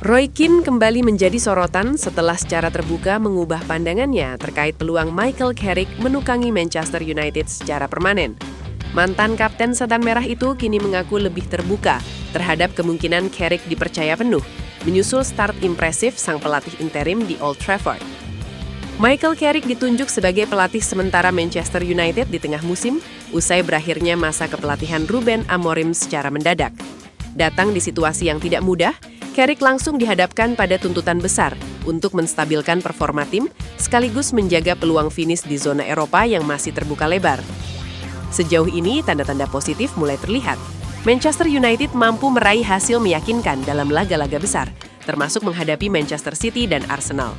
Roy Keane kembali menjadi sorotan setelah secara terbuka mengubah pandangannya terkait peluang Michael Carrick menukangi Manchester United secara permanen. Mantan kapten setan merah itu kini mengaku lebih terbuka terhadap kemungkinan Carrick dipercaya penuh, menyusul start impresif sang pelatih interim di Old Trafford. Michael Carrick ditunjuk sebagai pelatih sementara Manchester United di tengah musim, usai berakhirnya masa kepelatihan Ruben Amorim secara mendadak. Datang di situasi yang tidak mudah, Carrick langsung dihadapkan pada tuntutan besar untuk menstabilkan performa tim, sekaligus menjaga peluang finish di zona Eropa yang masih terbuka lebar. Sejauh ini, tanda-tanda positif mulai terlihat. Manchester United mampu meraih hasil meyakinkan dalam laga-laga besar, termasuk menghadapi Manchester City dan Arsenal.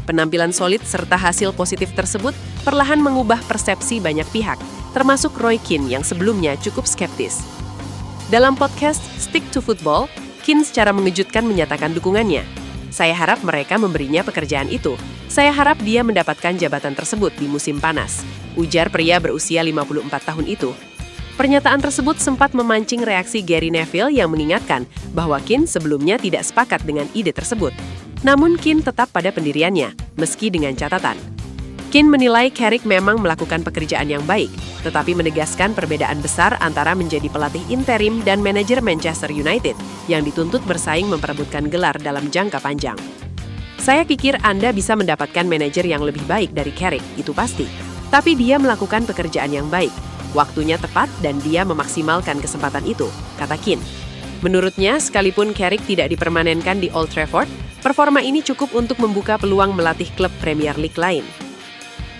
Penampilan solid serta hasil positif tersebut perlahan mengubah persepsi banyak pihak, termasuk Roy Keane yang sebelumnya cukup skeptis. Dalam podcast Stick to Football, Keane secara mengejutkan menyatakan dukungannya. Saya harap mereka memberinya pekerjaan itu. Saya harap dia mendapatkan jabatan tersebut di musim panas, ujar pria berusia 54 tahun itu. Pernyataan tersebut sempat memancing reaksi Gary Neville yang mengingatkan bahwa Keane sebelumnya tidak sepakat dengan ide tersebut. Namun Keane tetap pada pendiriannya, meski dengan catatan. Keane menilai Carrick memang melakukan pekerjaan yang baik, tetapi menegaskan perbedaan besar antara menjadi pelatih interim dan manajer Manchester United yang dituntut bersaing memperebutkan gelar dalam jangka panjang. Saya pikir Anda bisa mendapatkan manajer yang lebih baik dari Carrick, itu pasti. Tapi dia melakukan pekerjaan yang baik, waktunya tepat dan dia memaksimalkan kesempatan itu, kata Keane. Menurutnya, sekalipun Carrick tidak dipermanenkan di Old Trafford, performa ini cukup untuk membuka peluang melatih klub Premier League lain.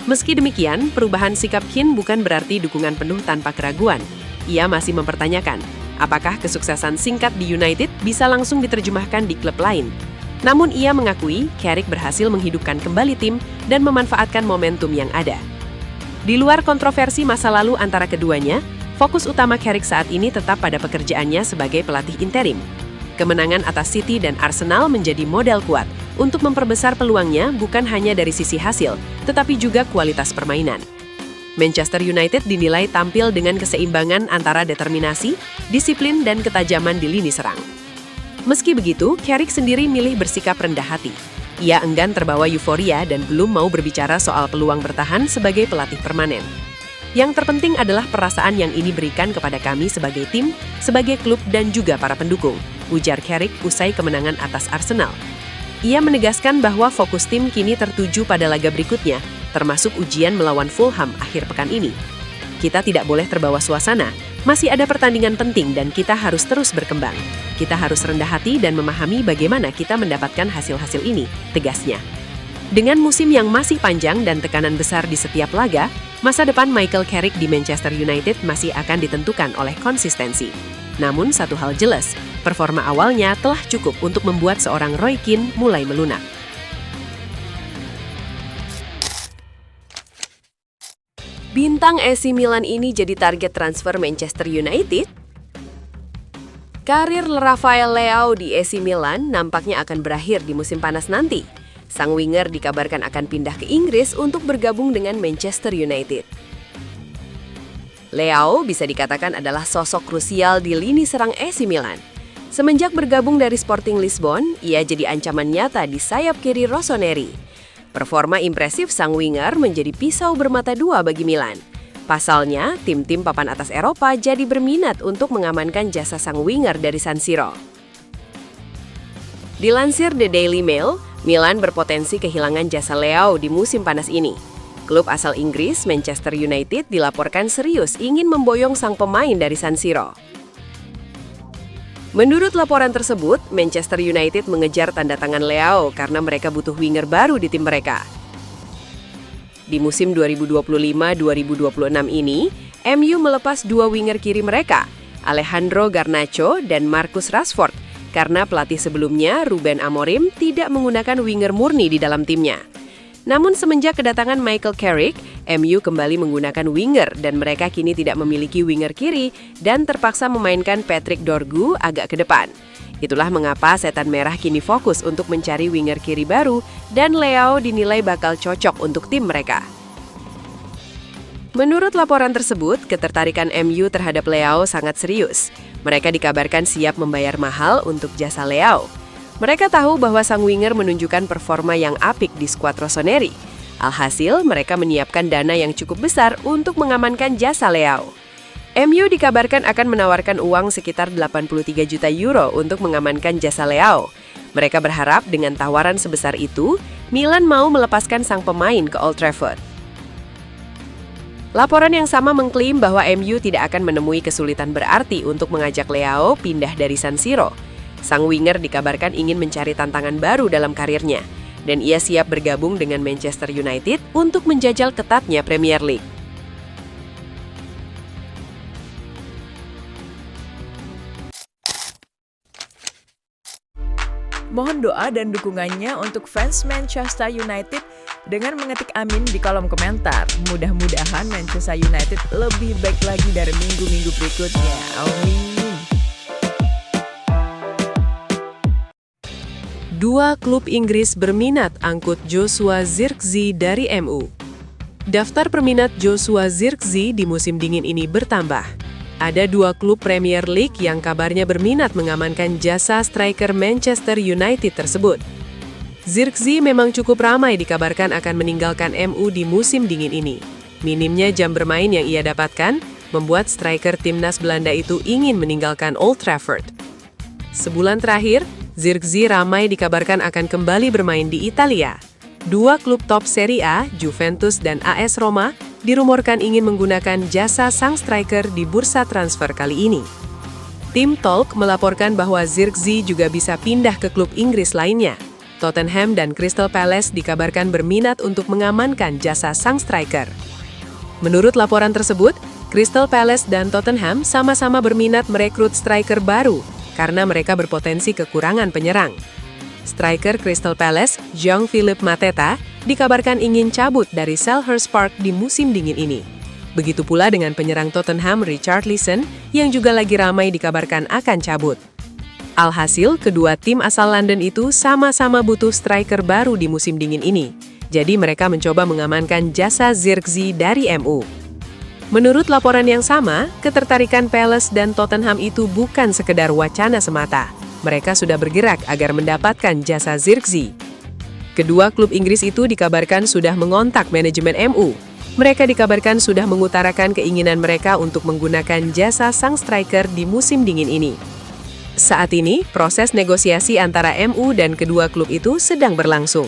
Meski demikian, perubahan sikap Keane bukan berarti dukungan penuh tanpa keraguan. Ia masih mempertanyakan, apakah kesuksesan singkat di United bisa langsung diterjemahkan di klub lain. Namun ia mengakui Carrick berhasil menghidupkan kembali tim dan memanfaatkan momentum yang ada. Di luar kontroversi masa lalu antara keduanya, fokus utama Carrick saat ini tetap pada pekerjaannya sebagai pelatih interim. Kemenangan atas City dan Arsenal menjadi modal kuat untuk memperbesar peluangnya bukan hanya dari sisi hasil, tetapi juga kualitas permainan. Manchester United dinilai tampil dengan keseimbangan antara determinasi, disiplin, dan ketajaman di lini serang. Meski begitu, Carrick sendiri milih bersikap rendah hati. Ia enggan terbawa euforia dan belum mau berbicara soal peluang bertahan sebagai pelatih permanen. Yang terpenting adalah perasaan yang ini berikan kepada kami sebagai tim, sebagai klub, dan juga para pendukung, ujar Carrick usai kemenangan atas Arsenal. Ia menegaskan bahwa fokus tim kini tertuju pada laga berikutnya, termasuk ujian melawan Fulham akhir pekan ini. Kita tidak boleh terbawa suasana, masih ada pertandingan penting dan kita harus terus berkembang. Kita harus rendah hati dan memahami bagaimana kita mendapatkan hasil-hasil ini, tegasnya. Dengan musim yang masih panjang dan tekanan besar di setiap laga, masa depan Michael Carrick di Manchester United masih akan ditentukan oleh konsistensi. Namun satu hal jelas, performa awalnya telah cukup untuk membuat seorang Roy Keane mulai melunak. Bintang AC Milan ini jadi target transfer Manchester United? Karir Rafael Leao di AC Milan nampaknya akan berakhir di musim panas nanti. Sang winger dikabarkan akan pindah ke Inggris untuk bergabung dengan Manchester United. Leao bisa dikatakan adalah sosok krusial di lini serang AC Milan. Semenjak bergabung dari Sporting Lisbon, ia jadi ancaman nyata di sayap kiri Rossoneri. Performa impresif sang winger menjadi pisau bermata dua bagi Milan. Pasalnya, tim-tim papan atas Eropa jadi berminat untuk mengamankan jasa sang winger dari San Siro. Dilansir The Daily Mail, Milan berpotensi kehilangan jasa Leao di musim panas ini. Klub asal Inggris, Manchester United, dilaporkan serius ingin memboyong sang pemain dari San Siro. Menurut laporan tersebut, Manchester United mengejar tanda tangan Leao karena mereka butuh winger baru di tim mereka. Di musim 2025-2026 ini, MU melepas dua winger kiri mereka, Alejandro Garnacho dan Marcus Rashford, karena pelatih sebelumnya, Ruben Amorim, tidak menggunakan winger murni di dalam timnya. Namun semenjak kedatangan Michael Carrick, MU kembali menggunakan winger dan mereka kini tidak memiliki winger kiri dan terpaksa memainkan Patrick Dorgu agak ke depan. Itulah mengapa Setan Merah kini fokus untuk mencari winger kiri baru dan Leao dinilai bakal cocok untuk tim mereka. Menurut laporan tersebut, ketertarikan MU terhadap Leao sangat serius. Mereka dikabarkan siap membayar mahal untuk jasa Leao. Mereka tahu bahwa sang winger menunjukkan performa yang apik di skuad Rossoneri. Alhasil, mereka menyiapkan dana yang cukup besar untuk mengamankan jasa Leao. MU dikabarkan akan menawarkan uang sekitar 83 juta euro untuk mengamankan jasa Leao. Mereka berharap dengan tawaran sebesar itu, Milan mau melepaskan sang pemain ke Old Trafford. Laporan yang sama mengklaim bahwa MU tidak akan menemui kesulitan berarti untuk mengajak Leao pindah dari San Siro. Sang winger dikabarkan ingin mencari tantangan baru dalam karirnya, dan ia siap bergabung dengan Manchester United untuk menjajal ketatnya Premier League. Mohon doa dan dukungannya untuk fans Manchester United dengan mengetik amin di kolom komentar. Mudah-mudahan Manchester United lebih baik lagi dari minggu-minggu berikutnya. Amin. Dua klub Inggris berminat angkut Joshua Zirkzee dari MU. Daftar peminat Joshua Zirkzee di musim dingin ini bertambah. Ada dua klub Premier League yang kabarnya berminat mengamankan jasa striker Manchester United tersebut. Zirkzee memang cukup ramai dikabarkan akan meninggalkan MU di musim dingin ini. Minimnya jam bermain yang ia dapatkan membuat striker timnas Belanda itu ingin meninggalkan Old Trafford. Sebulan terakhir, Zirkzee ramai dikabarkan akan kembali bermain di Italia. Dua klub top Serie A, Juventus dan AS Roma, dirumorkan ingin menggunakan jasa sang striker di bursa transfer kali ini. Tim Talk melaporkan bahwa Zirkzee juga bisa pindah ke klub Inggris lainnya. Tottenham dan Crystal Palace dikabarkan berminat untuk mengamankan jasa sang striker. Menurut laporan tersebut, Crystal Palace dan Tottenham sama-sama berminat merekrut striker baru karena mereka berpotensi kekurangan penyerang. Striker Crystal Palace, Jean-Philippe Mateta, dikabarkan ingin cabut dari Selhurst Park di musim dingin ini. Begitu pula dengan penyerang Tottenham Richarlison yang juga lagi ramai dikabarkan akan cabut. Alhasil, kedua tim asal London itu sama-sama butuh striker baru di musim dingin ini. Jadi mereka mencoba mengamankan jasa Zirkzee dari MU. Menurut laporan yang sama, ketertarikan Palace dan Tottenham itu bukan sekedar wacana semata. Mereka sudah bergerak agar mendapatkan jasa Zirkzee. Kedua klub Inggris itu dikabarkan sudah mengontak manajemen MU. Mereka dikabarkan sudah mengutarakan keinginan mereka untuk menggunakan jasa sang striker di musim dingin ini. Saat ini, proses negosiasi antara MU dan kedua klub itu sedang berlangsung.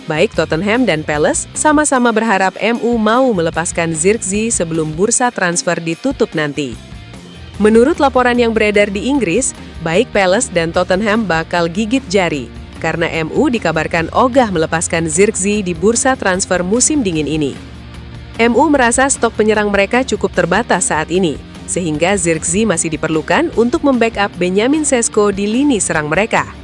Baik Tottenham dan Palace sama-sama berharap MU mau melepaskan Zirkzee sebelum bursa transfer ditutup nanti. Menurut laporan yang beredar di Inggris, baik Palace dan Tottenham bakal gigit jari, karena MU dikabarkan ogah melepaskan Zirkzee di bursa transfer musim dingin ini. MU merasa stok penyerang mereka cukup terbatas saat ini, sehingga Zirkzee masih diperlukan untuk membackup Benjamin Sesko di lini serang mereka.